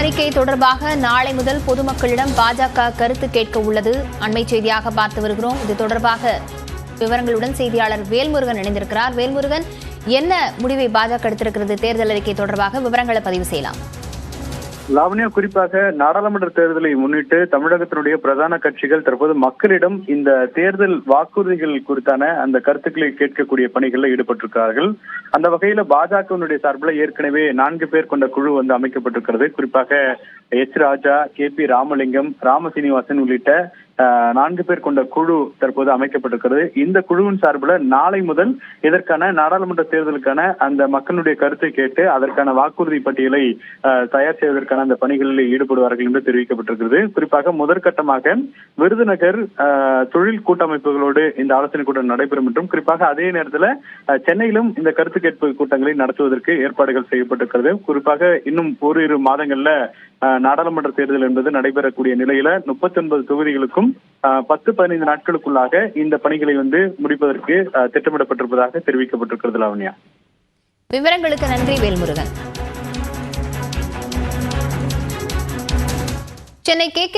அறிக்கை தொடர்பாக நாளை முதல் பொதுமக்களிடம் பாஜக கருத்து கேட்க உள்ளது. அண்மை செய்தியாக பார்த்து வருகிறோம். இது தொடர்பாக விவரங்களுடன் செய்தியாளர் வேல்முருகன் இணைந்திருக்கிறார். வேல்முருகன், என்ன முடிவை பாஜக எடுத்திருக்கிறது? தேர்தல் அறிக்கை தொடர்பாக விவரங்களை பதிவு செய்யலாம். லாவண்யா, குறிப்பாக நாடாளுமன்ற தேர்தலை முன்னிட்டு தமிழகத்தினுடைய பிரதான கட்சிகள் தற்போது மக்களிடம் இந்த தேர்தல் வாக்குறுதிகள் குறித்தான அந்த கருத்துக்களை கேட்கக்கூடிய பணிகளில் ஈடுபட்டிருக்கிறார்கள். அந்த வகையில பாஜகவினுடைய சார்பில் ஏற்கனவே 4 பேர் கொண்ட குழு அமைக்கப்பட்டிருக்கிறது. குறிப்பாக எச் ராஜா, KP ராமலிங்கம், ராமசீனிவாசன் உள்ளிட்ட 4 பேர் கொண்ட குழு தற்போது அமைக்கப்பட்டிருக்கிறது. இந்த குழுவின் சார்பில் நாளை முதல் இதற்கான நாடாளுமன்ற தேர்தலுக்கான அந்த மக்களுடைய கருத்தை கேட்டு அதற்கான வாக்குறுதி பட்டியலை தயார் செய்வதற்கான அந்த பணிகளில் ஈடுபடுவார்கள் என்று தெரிவிக்கப்பட்டிருக்கிறது. குறிப்பாக முதற்கட்டமாக விருதுநகர் தொழில் கூட்டமைப்புகளோடு இந்த ஆலோசனை கூட்டம் நடைபெறும் என்றும், குறிப்பாக அதே நேரத்தில் சென்னையிலும் இந்த கருத்து கேட்பு கூட்டங்களை நடத்துவதற்கு ஏற்பாடுகள் செய்யப்பட்டிருக்கிறது. குறிப்பாக இன்னும் ஓரிரு மாதங்கள்ல நாடாளுமன்ற தேர்தல் என்பது நடைபெறக்கூடிய நிலையில 39 தொகுதிகளுக்கும் 10-15 நாட்களுக்குள்ளாக இந்த பணிகளை முடிப்பதற்கு திட்டமிடப்பட்டிருப்பதாக தெரிவிக்கப்பட்டிருக்கிறது. லாவண்யா, விவரங்களுக்கு நன்றி வேல்முருகன். சென்னை KK